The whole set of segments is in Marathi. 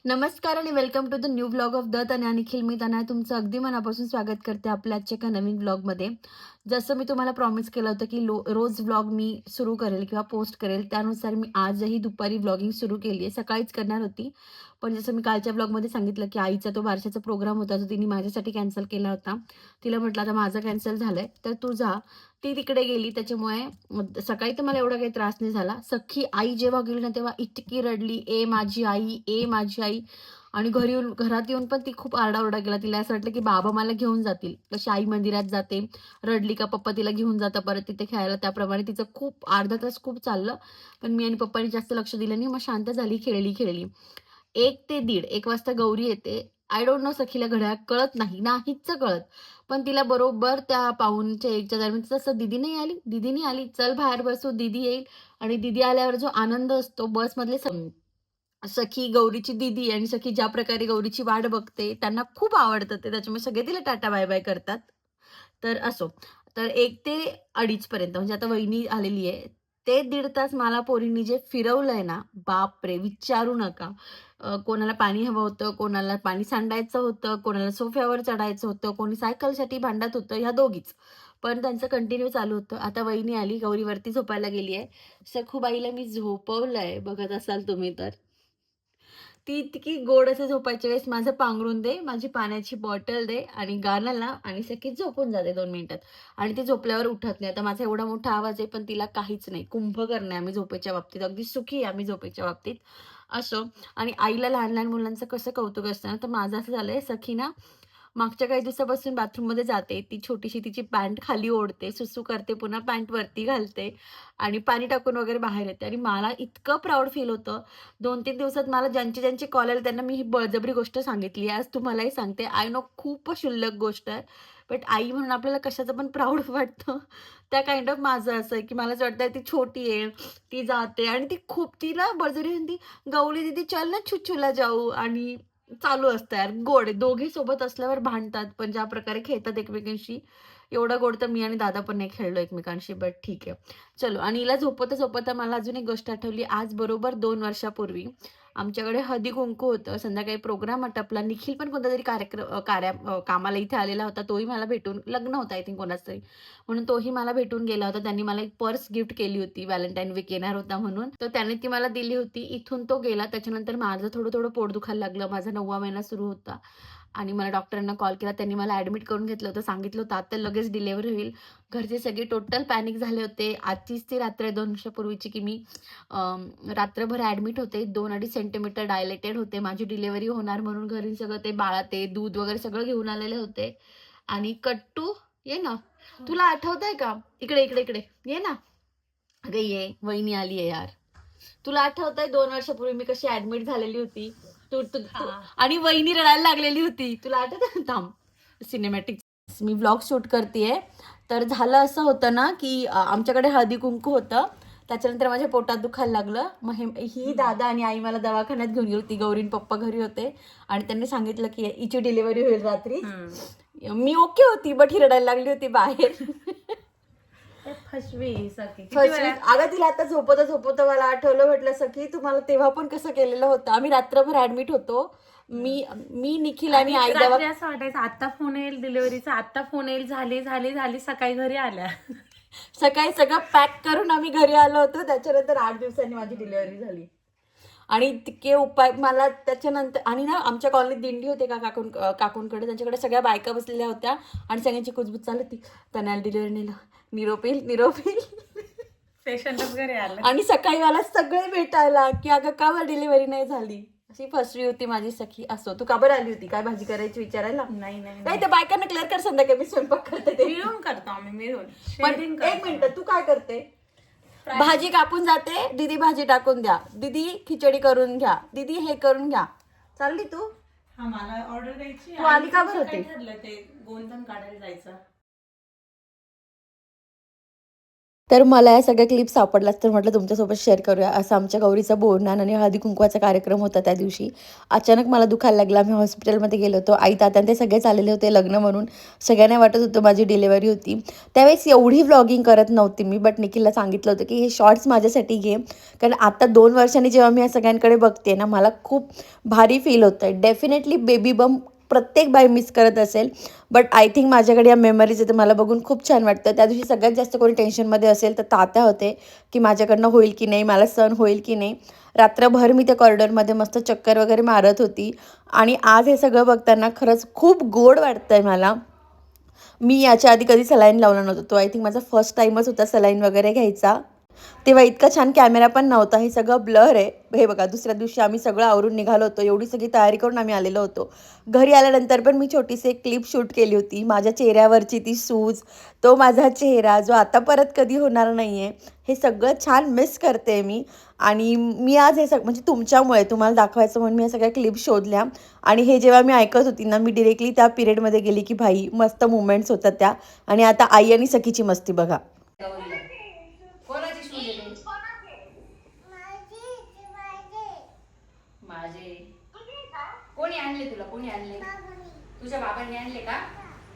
नमस्कार आणि welcome to the new vlog of Datta आणि निखिल. मी तनया तुमचं अगदी मनापासून स्वागत करते आपल्या आजच्या एका नवीन व्लॉगमध्ये. जसं मी तुम्हाला प्रॉमिस केलं होतं की रोज व्लॉग मी सुरू करेल किंवा पोस्ट करेल, त्यानुसार मी आजही दुपारी व्लॉगिंग सुरू केली आहे. सकाळीच करणार होती, पण जसं मी कालच्या व्लॉगमध्ये सांगितलं की आईचा तो बारशाचा प्रोग्राम होता, जो तिने माझ्यासाठी कॅन्सल केला होता. तिला म्हटलं आता माझा कॅन्सल झालाय तर तू जा. ती तिकडे गेली, त्याच्यामुळे सकाळी तर मला एवढा काही त्रास नाही झाला. सख्खी आई जेव्हा गेली ना, तेव्हा इतकी रडली, "ए माझी आई, ए माझी आई." आणि घरात येऊन पण ती खूप आरडाओरडा केला. तिला असं वाटलं की बाबा मला घेऊन जातील. तशी आई मंदिरात जाते, रडली का पप्पा तिला घेऊन जातात परत तिथे खेळायला. त्याप्रमाणे तिचं खूप अर्धा तास खूप चाललं. पण मी आणि पप्पांनी जास्त लक्ष दिलं नाही. मग शांत झाली, खेळली. 1 ते 1:30 वाजता गौरी येते. आय डोंट नो सखीला घड्याळ कळत नाही, नाहीच कळत. पण तिला बरोबर त्या पाऊणच्या 1च्या दरम्यान तसं दीदी नाही आली, दीदी नाही आली, चल बाहेर बसू, दीदी येईल. आणि दीदी आल्यावर जो आनंद असतो बसमधले सखी गौरीची दीदी आणि सखी ज्या प्रकारे गौरीची वाट बघते, त्यांना खूप आवडतं ते. त्याच्यामुळे सगळे तिला टाटा बाय-बाय करतात. तर असो. तर 1 ते 2:30 पर्यंत म्हणजे आता वहिनी आलेली आहे. ते 1.5 तास मला पोरींनी जे फिरवलंय ना, बापरे! विचारू नका. कोणाला पाणी हवं होतं, कोणाला पाणी सांडायचं होतं, कोणाला सोफ्यावर चढायचं होतं, कोणी सायकलसाठी भांडत होतं, ह्या दोघीच. पण त्यांचं कंटिन्यू चालू होतं. आता वहिनी आली, गौरी वरती झोपायला गेली आहे. सखूबाईला मी झोपवलंय, बघत असाल तुम्ही तर. ती इतकी गोड असं झोपायच्या वेळेस माझं पांघरून दे, माझी पाण्याची बॉटल दे आणि गाणं लाव आणि सगळी झोपून जाते 2 मिनिटात. आणि ती झोपल्यावर उठत नाही. आता माझा एवढा मोठा आवाज आहे, पण तिला काहीच नाही. कुंभकर्ण आहे आम्ही झोपेच्या बाबतीत. अगदी सुखी आहे आम्ही झोपेच्या बाबतीत. असो. आणि आईला लहान-लहान मुलांचं कसं कौतुक असतं ना, तर माझं असं झालंय, सखी ना मागच्या काही दिवसापासून बाथरूममध्ये जाते. ती छोटीशी तिची पॅन्ट खाली ओढते, सुसू करते, पुन्हा पॅन्ट वरती घालते आणि पाणी टाकून वगैरे बाहेर येते आणि मला इतकं प्राउड फील होतं. 2-3 दिवसात मला ज्यांचे कॉल आले त्यांना मी ही बळजबरी गोष्ट सांगितली आहे. आज तुम्हालाही सांगते. आय नो खूप क्षुल्लक गोष्ट आहे. बट आई म्हणून आपल्याला कशाचं पण प्राउड वाटतं. त्या काइंड ऑफ माझं असं आहे, की मला असं वाटतं ती छोटी आहे, ती जाते आणि ती खूप तिला बळजबरी म्हणते, "गौरी दीदी चल ना छुछूला जाऊ." आणि चालू असतं यार, गोड आहे. दोघे सोबत असल्यावर भांडतात, पण ज्या प्रकारे खेळतात एकमेकांशी, एवढं गोड तर मी आणि दादा पण नाही खेळलो एकमेकांशी, बट ठीक आहे. चलो आणि हिला झोपवता-झोपवता मला अजून एक गोष्ट आठवली. आज बरोबर 2 वर्षापूर्वी आमच्याकडे हळदी-कुंकू होतं. संध्याकाळी प्रोग्राम आटपला. निखिल पण कोणतातरी कामाला इथे आलेला होता. तोही मला भेटून लग्न होतं आय थिंक कोणाचं तरी. म्हणून तोही मला भेटून गेला होता. त्यांनी मला एक पर्स गिफ्ट केली होती. व्हॅलेंटाईन वीक येणार होता म्हणून. तर त्याने ती मला दिली होती. इथून तो गेला. त्याच्यानंतर माझं थोडं-थोडं पोट दुखायला लागलं. माझा 9वा महिना सुरू होता आणि मला डॉक्टरांना कॉल केला. त्यांनी मला ॲडमिट करून घेतलं होतं. सांगितलं होतं आता लगेच डिलिव्हरी होईल. घरचे सगळे टोटल पॅनिक झाले होते. आजचीच ती रात्र आहे 2 वर्षापूर्वीची, की मी रात्रभर ॲडमिट होते. 2-2.5 सेंटीमीटर डायलेटेड होते. माझी डिलिव्हरी होणार म्हणून घरी सगळं ते बाळाते, दूध वगैरे सगळं घेऊन आलेले होते. आणि कट्टू ये ना. तुला आठवतंय का? इकडे ये ना. अगं ये, वहिनी आली आहे यार. तुला आठवतंय 2 वर्षापूर्वी मी कशी ॲडमिट झालेली होती? तू तू तू आणि वहिनी रडायला लागलेली होती. तुला आठवतंय? थांब. सिनेमॅटिक मी व्लॉग शूट करतीये. तर झालं असं होतं ना, की आमच्याकडे हळदी-कुंकू होतं. त्याच्यानंतर माझ्या पोटात दुखायला लागलं. मग ही दादा आणि आई मला दवाखान्यात घेऊन गेली होती. गौरी आणि पप्पा घरी होते आणि त्यांनी सांगितलं, की हिची डिलिव्हरी होईल रात्री. मी ओके होती, बट ही रडायला लागली होती बाहेर. फसवी सखी किती फसवीत वेळा अगं तिला आता झोपवता मला आठवलं, म्हटलं सखी तुम्हाला तेव्हा पण कसं केलेलं होतं. आम्ही रात्रभर ऍडमिट होतो. मी मी निखिल आणि आई रात्री असं वाटायचं आता फोन येईल डिलिव्हरीचा, आता फोन येईल, झाली सकाळी घरी आल्या. सकाळी सगळं पॅक करून आम्ही घरी आलो होतो. त्याच्यानंतर 8 दिवसांनी माझी डिलिव्हरी झाली. आणि इतके उपाय मला त्याच्यानंतर आणि ना आमच्या कॉलनीत दिंडी होते काकूंकडे. त्यांच्याकडे सगळ्या बायका बसलेल्या होत्या आणि सगळ्यांची कुजबूज चालू होती. तनाला डिलिव्हरी नेलं, निरोप येईल. पेशंटच घरी आलं. आणि सकाळी मला सगळे भेटायला, की अगं का बरं डिलिव्हरी नाही झाली. अशी फसवी होती माझी सखी. असो, तू का बरं आली होती? काय भाजी करायची विचारायला? नाही त्या बायकांना क्लिअर कर संध्याकाळी मी स्वयंपाक करते ते. मिळून करतो आम्ही मिळून. पण Sharing एक करतो. मिनिट, तू काय करते? भाजी कापून जाते, दीदी भाजी टाकून द्या, दीदी खिचडी करून घ्या, दीदी हे करून घ्या. चालली तू? हा मला ऑर्डर द्यायची. तू आली का बरं होती? काय ठरलं ते गोंधन काढायला जायचं. तर मला या सगळ्या क्लिप सापडलाच तर म्हटलं तुमच्यासोबत शेअर करूया. असं आमच्या गौरीचा बोरनान आणि हळदी-कुंकवाचा कार्यक्रम होता त्या दिवशी. अचानक मला दुखायला लागलं. आम्ही हॉस्पिटलमध्ये गेलो होतो. आई, तात्या ते सगळेच आलेले होते लग्न म्हणून. सगळ्यांना वाटत होतं माझी डिलिव्हरी होती. त्यावेळेस एवढी व्लॉगिंग करत नव्हती मी, बट निखिलला सांगितलं होतं की हे शॉर्ट्स माझ्यासाठी घे. कारण आता 2 वर्षांनी जेव्हा मी या सगळ्यांकडे बघते ना, मला खूप भारी फील होतं आहे. डेफिनेटली बेबी बंप प्रत्येक बाई मिस करत असेल, बट आय थिंक माझ्याकडे या मेमरीज आहे, तर मला बघून खूप छान वाटतं. त्या दिवशी सगळ्यात जास्त कोणी टेन्शनमध्ये असेल तर तात्या होते, की माझ्याकडनं होईल की नाही, मला सहन होईल की नाही. रात्रभर मी त्या कॉरिडॉरमध्ये मस्त चक्कर वगैरे मारत होती आणि आज हे सगळं बघताना खरंच खूप गोड वाटतं आहे मला. मी याच्या आधी कधी सलाईन लावला नव्हता. तो आय थिंक माझा फर्स्ट टाईमच होता सलाईन वगैरे घ्यायचा. तेव्हा इतका छान कॅमेरा पण नव्हता. हे सगळं ब्लर आहे. हे बघा, दुसऱ्या दिवशी आम्ही सगळं आवरून निघालो होतो. एवढी सगळी तयारी करून आम्ही आलेलो होतो. घरी आल्यानंतर पण मी छोटीशी एक क्लिप शूट केली होती. माझ्या चेहऱ्यावरची ती सूज, तो माझा चेहरा जो आता परत कधी होणार नाही आहे. हे सगळं छान मिस करते मी. आणि मी आज हे म्हणजे तुमच्यामुळे तुम्हाला दाखवायचं म्हणून मी या सगळ्या क्लिप शोधल्या. आणि हे जेव्हा मी ऐकत होती ना, मी डिरेक्टली त्या पिरियडमध्ये गेली की भाई मस्त मुवमेंट्स होतात त्या. आणि आता आई आणि सखीची मस्ती बघा. कोणाची शूज आहे माझे? कोणी आणले तुला? कोणी आणले? तुझ्या बाबांनी आणले का?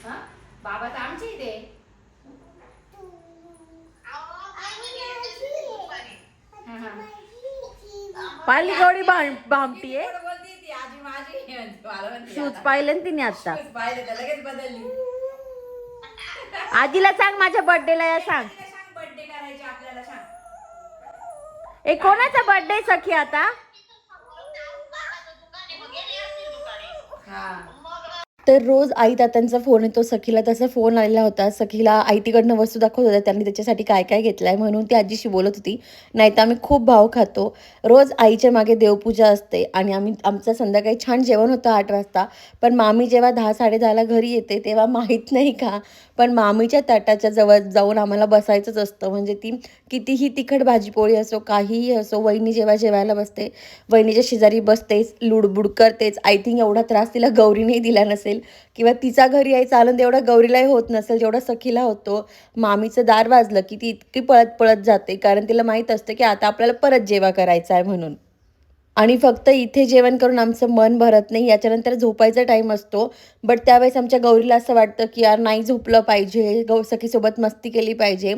हा, बाबा तर आमचे इथे. पाहिली गौरी भामटी आहे. शूज पाहिले ना तिने आता. आजीला सांग माझ्या बर्थडेला या सांग. बर्थडे करायचे आपल्याला सांग. ए, कोणाचा बर्थडे सखी आता? तर रोज आई तात्यांचा फोन येतो. सखीला तसा फोन आलेला होता. सखीला आई तिकडनं वस्तू दाखवत होत्या, त्यांनी त्याच्यासाठी काय काय घेतलं आहे म्हणून ती आजीशी बोलत होती. नाही तर आम्ही खूप भाव खातो. रोज आईच्या मागे देवपूजा असते आणि आमचं संध्याकाळी छान जेवण होतं 8 वाजता. पण मामी जेव्हा 10-10:30ला घरी येते तेव्हा माहीत नाही का, पण मामीच्या ताटाच्या जवळ जाऊन आम्हाला बसायचंच असतं. म्हणजे ती कितीही तिखट भाजीपोळी असो, काहीही असो, वहिनी जेव्हा जेवायला बसते, वहिनीच्या शेजारी बसतेच, लुडबुड करतेच. आय थिंक एवढा त्रास तिला गौरीनेही दिला नसेल किंवा तिचा घरी यायचा आनंद एवढा गौरीलाही होत नसेल जेवढा सखीला होतो. मामीचं दार वाजलं की ती इतकी पळत पळत जाते, कारण तिला माहीत असतं की आता आपल्याला परत जेवा करायचा आहे म्हणून. आणि फक्त इथे जेवण करून आमचं मन भरत नाही. याच्यानंतर झोपायचा टाईम असतो. बट त्यावेळेस आमच्या गौरीला असं वाटतं की यार नाही झोपलं पाहिजे, सखीसोबत मस्ती केली पाहिजे.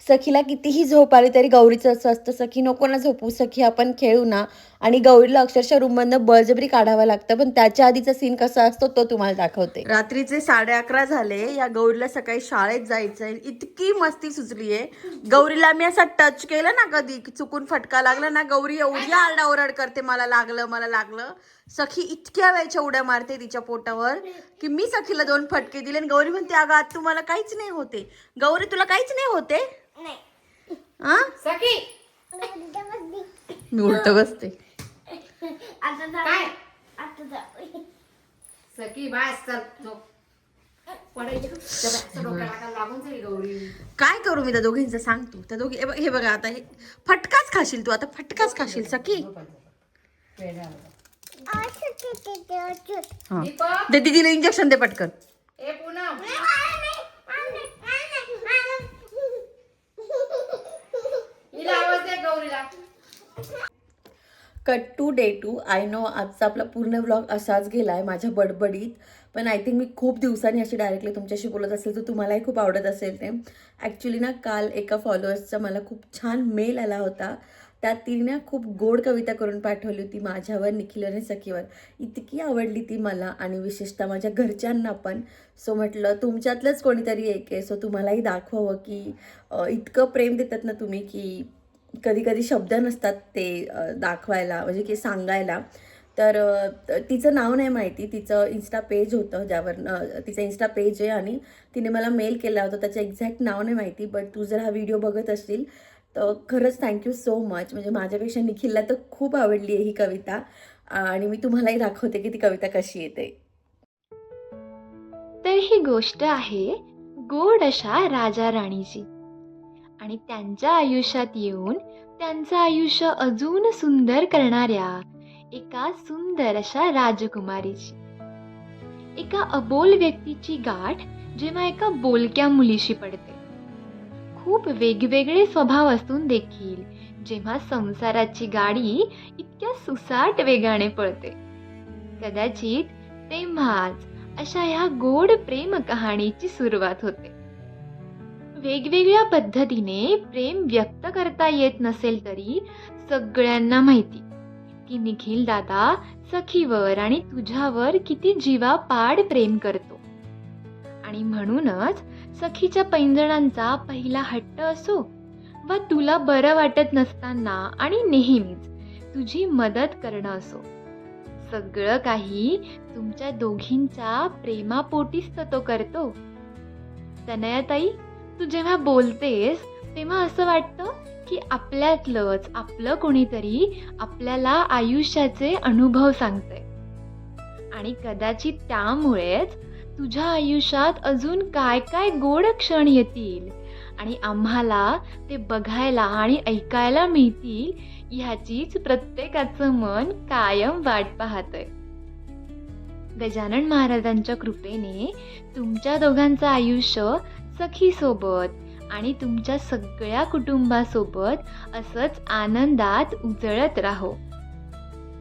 सखीला कितीही झोप आली तरी गौरीचं असं असतं, सखी नको ना झोपू, सखी आपण खेळू ना. आणि गौरीला अक्षरशः रूममधनं बळजबरी काढावं लागतं. पण त्याच्या आधीचा सीन कसा असतो तो तुम्हाला दाखवते. रात्रीचे 11:30 झाले. या गौरीला सकाळी शाळेत जायचं आहे. इतकी मस्ती सुचली आहे. गौरीला मी असं टच केलं ना कधी, चुकून फटका लागला ना, गौरी एवढी आरडाओरड करते, मला लागलं मला लागलं. सखी इतक्या वेळच्या उड्या मारते तिच्या पोटावर की मी सखीला 2 फटके दिले आणि गौरी म्हणते अगं आज तुम्हाला काहीच नाही होते. गौरी तुला काहीच नाही होते? हा सखी मी उलट बसते. काय? सखी बास चल झोप. पडायचं डोक्याला लागून जाईल गौरी. काय करू मी त्या दोघींचं सांग तू. त्या दोघी हे बघा, आता हे फटकाच खाशील तू, आता फटकाच खाशील सखी. दे दीदीला इंजेक्शन दे पटकन. ए पूनम, हिला आवाज दे गौरीला. Cut to day 2. I know आजचा आपला पूर्ण व्लॉग असाच गेला आहे माझ्या बडबडीत. पण आय थिंक मी खूप दिवसांनी अशी डायरेक्टली तुमच्याशी बोलत असेल तर तुम्हालाही खूप आवडत असेल ते. ॲक्च्युली ना काल एका फॉलोअर्सचा मला खूप छान मेल आला होता. त्यात तिने खूप गोड कविता करून पाठवली होती माझ्यावर, निखिल आणि सखीवर. इतकी आवडली ती मला आणि विशेषतः माझ्या घरच्यांना पण. सो म्हटलं तुमच्यातलंच कोणीतरी एक आहे, सो तुम्हालाही दाखवावं की इतकं प्रेम देतात ना तुम्ही की कधी कधी शब्द नसतात ते दाखवायला, म्हणजे की सांगायला. तर तिचं नाव नाही माहिती, तिचं इन्स्टा पेज होतं ज्यावर तिचं इन्स्टा पेज आहे आणि तिने मला मेल केला होता. त्याचं एक्झॅक्ट नाव नाही माहिती, बट तू जर हा व्हिडिओ बघत असशील तर खरंच थँक्यू सो मच. म्हणजे माझ्यापेक्षा निखिलला तर खूप आवडली आहे ही कविता आणि मी तुम्हालाही दाखवते की ती कविता कशी येते. तर ही गोष्ट आहे गोड अशा राजा राणीची आणि त्यांच्या आयुष्यात येऊन त्यांचं आयुष्य अजून सुंदर करणाऱ्या एका सुंदर अशा राजकुमारीची. एका अबोल व्यक्तीची गाठ जेव्हा एका बोलक्या मुलीशी पडते. खूप वेगवेगळे स्वभाव असून देखील जेव्हा संसाराची गाडी इतक्या सुसाट वेगाने पळते, कदाचित तेव्हाच अशा ह्या गोड प्रेम कहाणीची सुरुवात होते. वेगवेगळ्या पद्धतीने प्रेम व्यक्त करता येत नसेल तरी सगळ्यांना माहिती की निखिल दादा सखीवर आणि तुझ्यावर किती जीवापाड प्रेम करतो. आणि म्हणूनच सखीच्या पैंजणांचा पहिला हट्ट असो वा तुला बरं वाटत नसताना आणि नेहमीच तुझी मदत करणं असो, सगळं काही तुमच्या दोघींच्या प्रेमापोटीच तर तो करतो. तनयाताई, तू जेव्हा बोलतेस तेव्हा असं वाटतं की आपल्यातलंच आपलं कोणीतरी आपल्याला आयुष्याचे अनुभव सांगतंय. आणि कदाचित त्यामुळेच तुझ्या आयुष्यात अजून काय काय गोड क्षण येतील आणि आम्हाला ते बघायला आणि ऐकायला मिळतील, ह्याचीच प्रत्येकाचं मन कायम वाट पाहतंय. गजानन महाराजांच्या कृपेने तुमच्या दोघांचं आयुष्य सखीसोबत आणि तुमच्या सगळ्या कुटुंबासोबत असंच आनंदात उजळत राहो.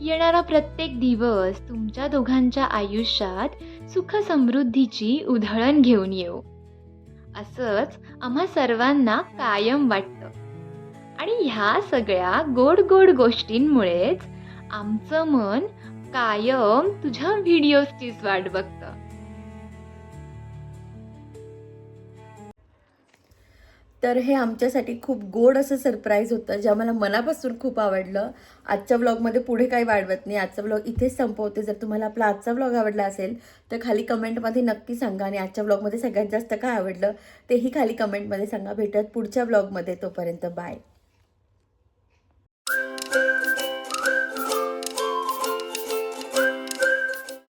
येणारा प्रत्येक दिवस तुमच्या दोघांच्या आयुष्यात सुख समृद्धीची उधळण घेऊन येऊ, असंच आम्हा सर्वांना कायम वाटतं. आणि ह्या सगळ्या गोड गोड गोष्टींमुळेच आमचं मन कायम तुझ्या व्हिडिओजचीच वाट बघतं. तर हे आमच्यासाठी खूप गोड असं सरप्राईज होतं, जे आम्हाला मनापासून खूप आवडलं. आजच्या व्लॉगमध्ये पुढे काही वाढवत नाही, आजचा व्लॉग इथेच संपवते. जर तुम्हाला आपला आजचा व्लॉग आवडला असेल तर खाली कमेंटमध्ये नक्की सांगा, आणि आजच्या व्लॉगमध्ये सगळ्यात जास्त काय आवडलं तेही खाली कमेंटमध्ये सांगा. भेटत पुढच्या व्लॉगमध्ये, तोपर्यंत बाय.